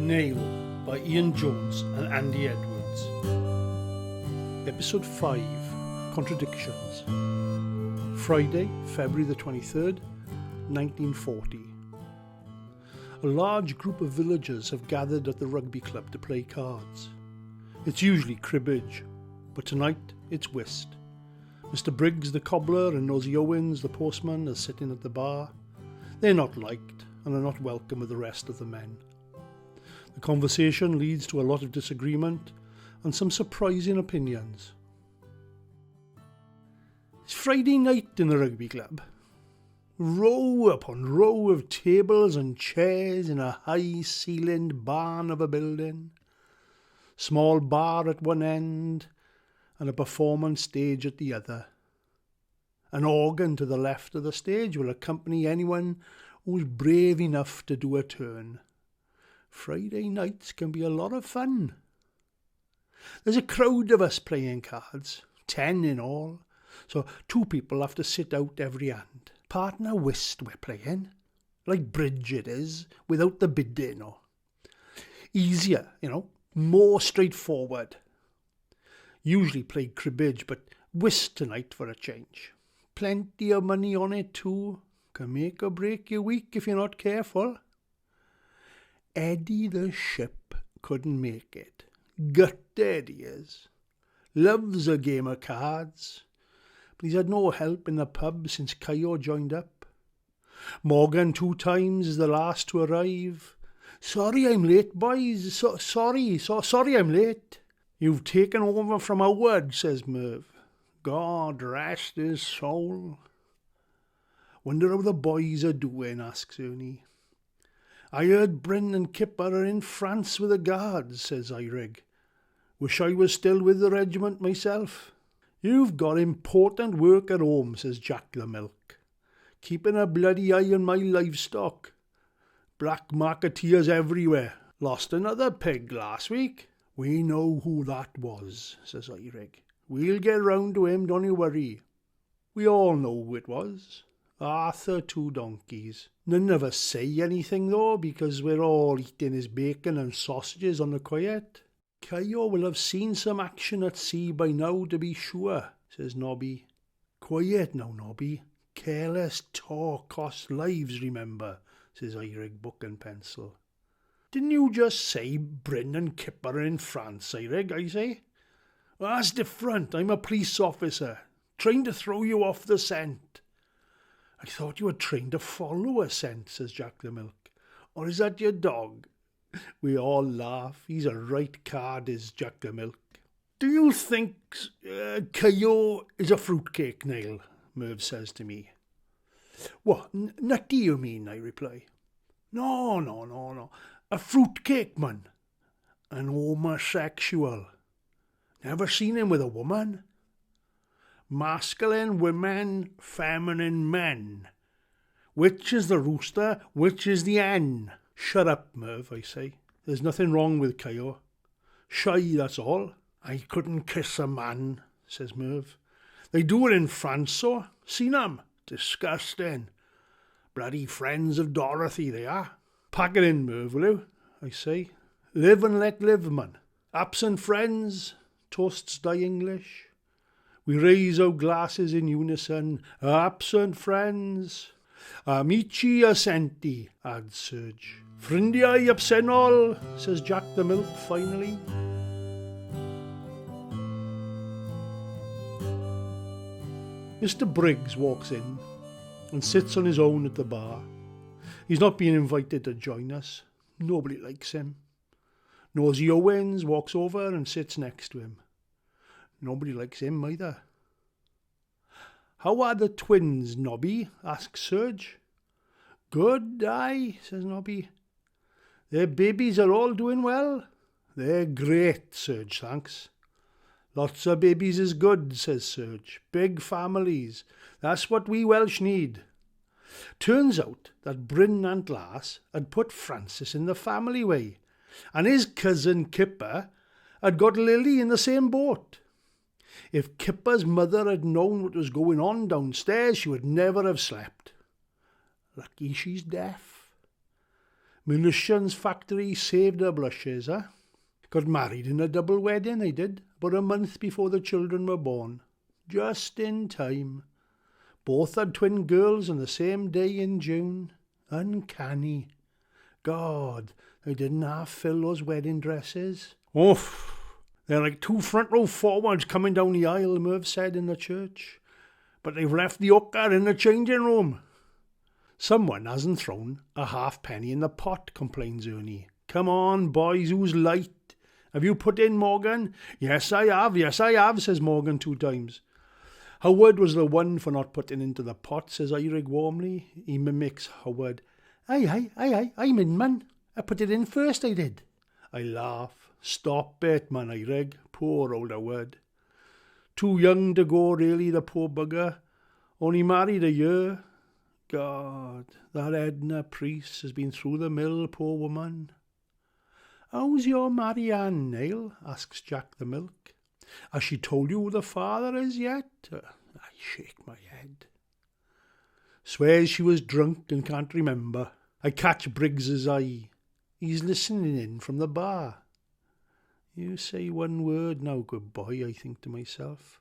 Nail by Ian Jones and Andy Edwards. Episode 5, Contradictions. Friday, February the 23rd, 1940. A large group of villagers have gathered at the rugby club to play cards. It's usually cribbage, but tonight it's whist. Mr. Briggs, the Cobbler, and Nosey Owens, the postman, are sitting at the bar. They're not liked and are not welcome with the rest of the men. The conversation leads to a lot of disagreement and some surprising opinions. It's Friday night in the rugby club. Row upon row of tables and chairs in a high-ceilinged barn of a building. Small bar at one end and a performance stage at the other. An organ to the left of the stage will accompany anyone who's brave enough to do a turn. Friday nights can be a lot of fun. There's a crowd of us playing cards, 10 in all, so 2 people have to sit out every hand. Partner whist we're playing, like bridge it is, without the bidding. Easier, more straightforward. Usually played cribbage, but whist tonight for a change. Plenty of money on it too. Can make or break your week if you're not careful. Eddie the ship couldn't make it. Gutted he is. Loves a game of cards. But he's had no help in the pub since Caio joined up. Morgan 2 times is the last to arrive. Sorry I'm late, boys. Sorry I'm late. You've taken over from Howard, says Merv. God rest his soul. Wonder how the boys are doing, asks Ernie. I heard Bryn and Kipper are in France with the guards, says Irig. Wish I was still with the regiment myself. You've got important work at home, says Jack the Milk. Keeping a bloody eye on my livestock. Black marketeers everywhere. Lost another pig last week. We know who that was, says Irig. We'll get round to him, don't you worry. We all know who it was. Arthur 2 donkeys. None of us say anything though, because we're all eating his bacon and sausages on the quiet. Caio will have seen some action at sea by now, to be sure, says Nobby. Quiet now, Nobby. Careless talk costs lives, remember, says Irig, book and pencil. Didn't you just say Bryn and Kipper are in France, Irig, I say? Well, that's different. I'm a police officer, trying to throw you off the scent. I thought you were trained to follow a scent, says Jack the Milk. Or is that your dog? We all laugh. He's a right card, is Jack the Milk. Do you think Caio is a fruitcake, Neil? Merv says to me. What, nutty you mean, I reply. No. A fruitcake, man. An homosexual. Never seen him with a woman? Masculine women, feminine men. Which is the rooster, which is the hen? Shut up, Merv, I say. There's nothing wrong with Caio. Shy, that's all. I couldn't kiss a man, says Merv. They do it in France, so. Seen 'em? Disgusting. Bloody friends of Dorothy, they are. Pack it in, Merv, will you? I say. Live and let live, man. Absent friends, toasts die English. We raise our glasses in unison. Absent friends. Amici assenti, adds Serge. Frindiai absenol, says Jack the Milk finally. Mr. Briggs walks in and sits on his own at the bar. He's not being invited to join us. Nobody likes him. Nosey Owens walks over and sits next to him. Nobody likes him either. How are the twins, Nobby? asks Serge. Good, aye, says Nobby. Their babies are all doing well? They're great, Serge thanks. Lots of babies is good, says Serge. Big families. That's what we Welsh need. Turns out that Bryn and Lass had put Francis in the family way, and his cousin Kipper had got Lily in the same boat. If Kipper's mother had known what was going on downstairs, she would never have slept. Lucky she's deaf. Munitions factory saved her blushes, eh? Got married in a double wedding, I did, about a month before the children were born. Just in time. Both had twin girls on the same day in June. Uncanny. God, they didn't half fill those wedding dresses. Oof, they're like 2 front row forwards coming down the aisle, Merv said in the church. But they've left the hooker in the changing room. Someone hasn't thrown a halfpenny in the pot, complains Ernie. Come on, boys, who's light? Have you put in, Morgan? Yes, I have, says Morgan 2 times. Howard was the one for not putting into the pot, says Eirig warmly. He mimics Howard. Aye, I'm in, man. I put it in first, I did. I laugh. Stop it, man, Eirig. Poor old Howard. Too young to go, really, the poor bugger. Only married a year. God, that Edna Priest has been through the mill, poor woman. How's your Marianne, Neil? Asks Jack the milk. Has she told you who the father is yet? I shake my head. Swears she was drunk and can't remember. I catch Briggs's eye. He's listening in from the bar. You say one word now, good boy, I think to myself.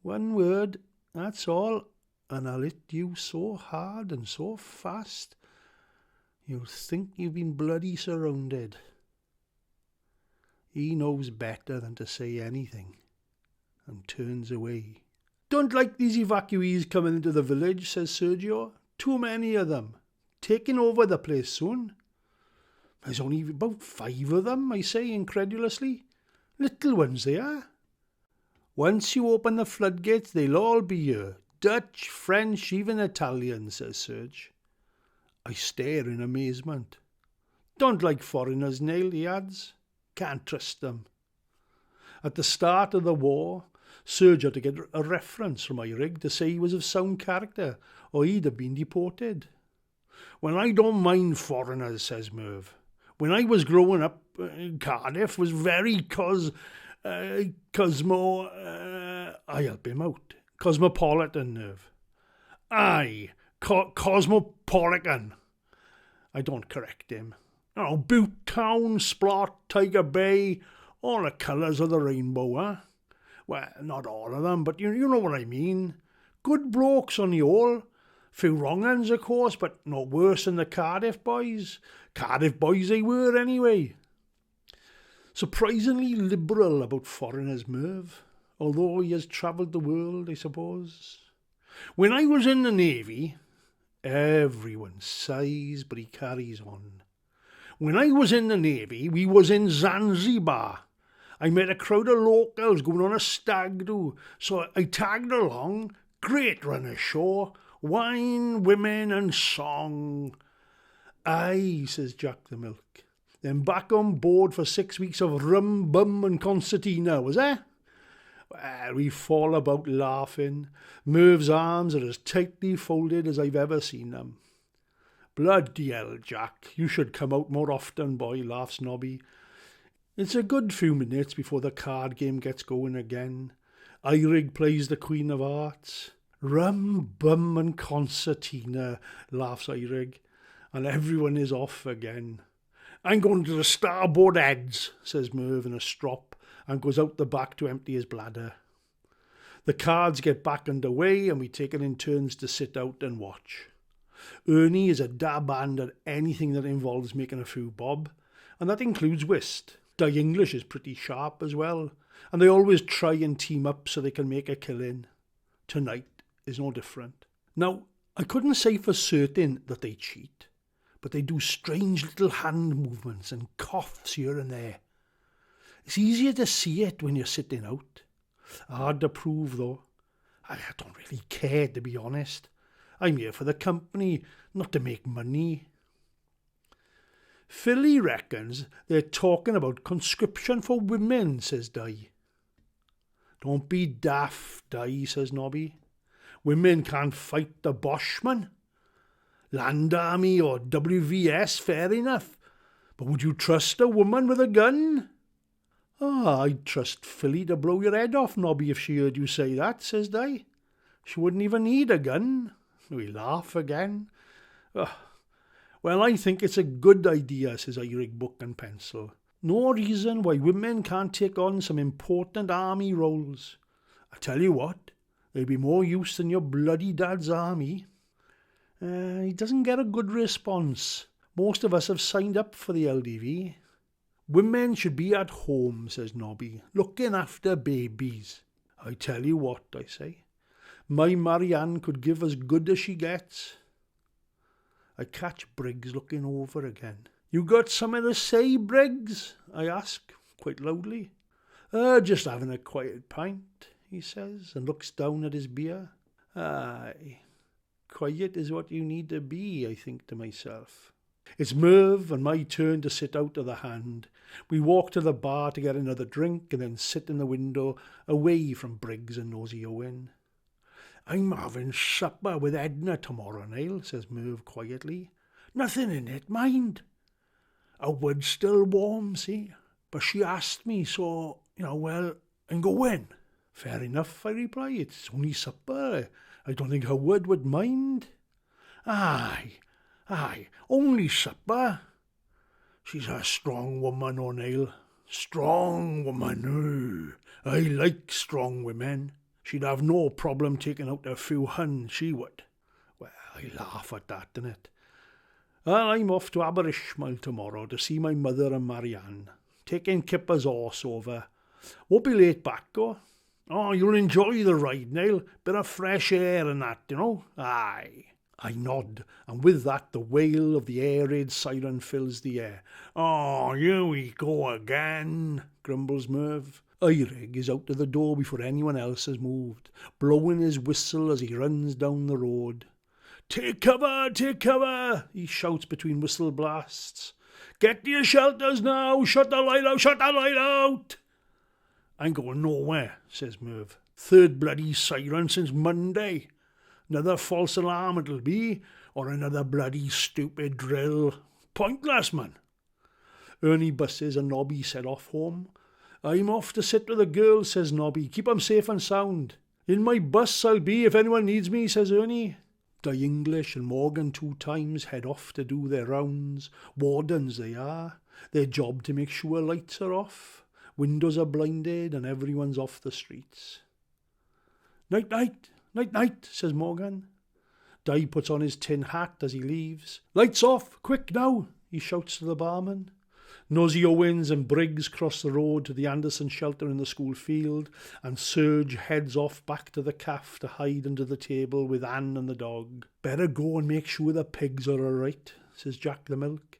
One word, that's all. And I'll hit you so hard and so fast, you'll think you've been bloody surrounded. He knows better than to say anything, and turns away. Don't like these evacuees coming into the village, says Sergio. Too many of them. Taking over the place soon. There's only about 5 of them, I say incredulously. Little ones they are. Once you open the floodgates, they'll all be here. Dutch, French, even Italian, says Serge. I stare in amazement. Don't like foreigners, Neil, he adds. Can't trust them. At the start of the war, Serge had to get a reference from Eirig to say he was of sound character, or he'd have been deported. Well, I don't mind foreigners, says Merv. When I was growing up, Cardiff was very I help him out. Cosmopolitan, Nerve. Aye, cosmopolitan. I don't correct him. Oh, Butte Town, Splot, Tiger Bay, all the colours of the rainbow, huh? Well, not all of them, but you know what I mean. Good blokes on the whole. Few wrong uns, of course, but not worse than the Cardiff boys. Cardiff boys they were, anyway. Surprisingly liberal about foreigners, Merv. Although he has travelled the world, I suppose. When I was in the Navy, everyone sighs, but he carries on. When I was in the Navy, we was in Zanzibar. I met a crowd of locals going on a stag do, so I tagged along. Great run ashore. Wine, women and song. Aye, says Jack the milk. Then back on board for 6 weeks of rum, bum and concertina, was there? Well, we fall about laughing. Merv's arms are as tightly folded as I've ever seen them. Bloody hell, Jack, you should come out more often, boy, laughs Nobby. It's a good few minutes before the card game gets going again. Eirig plays the Queen of Hearts. Rum, bum and concertina, laughs Eirig, and everyone is off again. I'm going to the starboard heads, says Merv in a strop, and goes out the back to empty his bladder. The cards get back underway and we take it in turns to sit out and watch. Ernie is a dab hand at anything that involves making a few bob, and that includes whist. Die English is pretty sharp as well, and they always try and team up so they can make a killing. Tonight is no different. Now, I couldn't say for certain that they cheat, but they do strange little hand movements and coughs here and there. It's easier to see it when you're sitting out. Hard to prove, though. I don't really care, to be honest. I'm here for the company, not to make money. Philly reckons they're talking about conscription for women, says Di. Don't be daft, Di, says Nobby. Women can't fight the Boschman. Land Army or WVS, fair enough. But would you trust a woman with a gun? I'd trust Philly to blow your head off, Nobby, if she heard you say that, says Di. She wouldn't even need a gun. We laugh again. Well, I think it's a good idea, says Eirig, book and pencil. No reason why women can't take on some important army roles. I tell you what, they'll be more use than your bloody dad's army. He doesn't get a good response. Most of us have signed up for the LDV. Women should be at home, says Nobby, looking after babies. I tell you what, I say, my Marianne could give as good as she gets. I catch Briggs looking over again. You got something to say, Briggs? I ask, quite loudly. Just having a quiet pint, he says, and looks down at his beer. Aye, quiet is what you need to be, I think to myself. It's Merv and my turn to sit out of the hand. We walk to the bar to get another drink and then sit in the window away from Briggs and Nosey Owen. I'm having supper with Edna tomorrow, Niall, says Merv quietly. Nothing in it, mind. Our wood's still warm, see? But she asked me, so, well, I'm going. Fair enough, I reply. It's only supper. I don't think her would mind. Aye, only supper. She's a strong woman, O'Neill. Strong woman, I like strong women. She'd have no problem taking out a few huns, she would. Well, I laugh at that, innit? I'm off to Aberystwyth tomorrow to see my mother and Marianne. Taking Kipper's horse over. Won't be late back, though. Oh, you'll enjoy the ride, Niall. Bit of fresh air and that, Aye. I nod, and with that the wail of the air raid siren fills the air. Oh, here we go again, grumbles Merv. Eirig is out of the door before anyone else has moved, blowing his whistle as he runs down the road. Take cover, he shouts between whistle blasts. Get to your shelters now, shut the light out. I'm going nowhere, says Merv. Third bloody siren since Monday. Another false alarm it'll be, or another bloody stupid drill. Pointless, man. Ernie busses and Nobby set off home. I'm off to sit with the girls, says Nobby. Keep 'em safe and sound. In my bus I'll be if anyone needs me, says Ernie. Di English and Morgan 2 times head off to do their rounds. Wardens they are. Their job to make sure lights are off, windows are blinded and everyone's off the streets. Night, says Morgan. Di puts on his tin hat as he leaves. Lights off, quick now, he shouts to the barman. Nosey Owens and Briggs cross the road to the Anderson shelter in the school field, and Serge heads off back to the caff to hide under the table with Anne and the dog. Better go and make sure the pigs are all right, says Jack the Milk.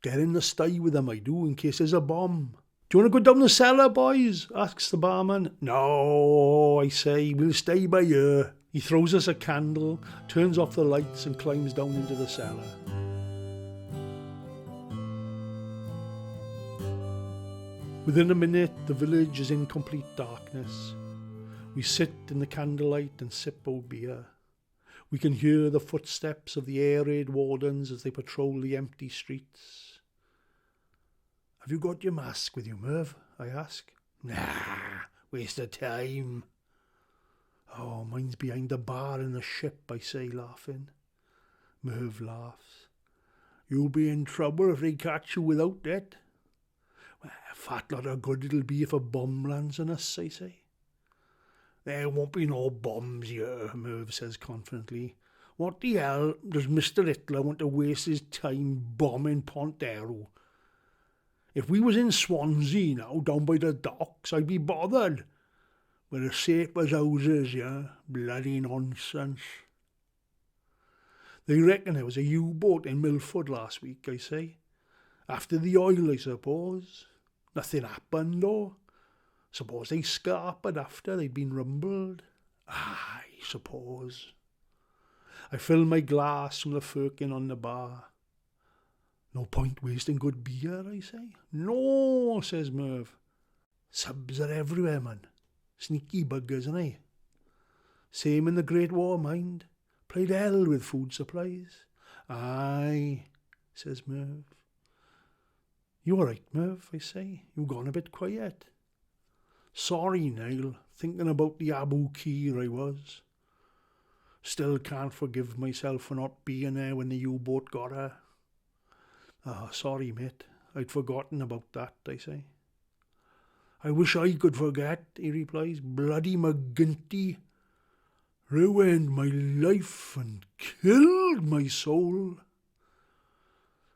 Get in the sty with them, I do, in case there's a bomb. Do you want to go down the cellar, boys? Asks the barman. No, I say, we'll stay by here. He throws us a candle, turns off the lights and climbs down into the cellar. Within a minute, the village is in complete darkness. We sit in the candlelight and sip our beer. We can hear the footsteps of the air raid wardens as they patrol the empty streets. Have you got your mask with you, Merv? I ask. Nah, waste of time. Oh, mine's behind the bar in the ship, I say, laughing. Merv laughs. You'll be in trouble if they catch you without it. Well, a fat lot of good it'll be if a bomb lands on us, I say. There won't be no bombs here, Merv says confidently. What the hell does Mr. Hitler want to waste his time bombing Pontero? If we was in Swansea now, down by the docks, I'd be bothered. We're as safe as houses, yeah? Bloody nonsense. They reckon there was a U-boat in Milford last week, I say. After the oil, I suppose. Nothing happened, though. Suppose they scarpered after they'd been rumbled. I suppose. I fill my glass from the firkin on the bar. No point wasting good beer, I say. No, says Merv. Subs are everywhere, man. Sneaky buggers, ain't they? Same in the Great War, mind. Played hell with food supplies. Aye, says Merv. You all right, Merv, I say. You gone a bit quiet. Sorry, Niall. Thinking about the Abu Kir I was. Still can't forgive myself for not being there when the U-boat got her. Ah, sorry, mate. I'd forgotten about that, I say. I wish I could forget, he replies. Bloody McGinty ruined my life and killed my soul.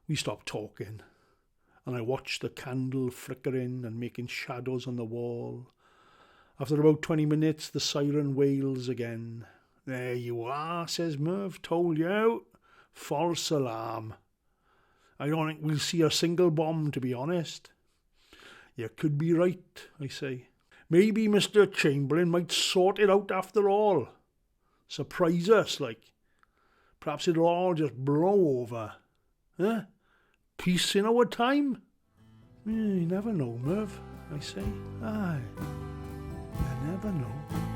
We stopped talking, and I watched the candle flickering and making shadows on the wall. After about 20 minutes, the siren wails again. There you are, says Merv. Told you. False alarm. I don't think we'll see a single bomb, to be honest. You could be right, I say. Maybe Mr. Chamberlain might sort it out after all. Surprise us, like. Perhaps it'll all just blow over. Eh? Peace in our time? You never know, Merv, I say. Aye, you never know.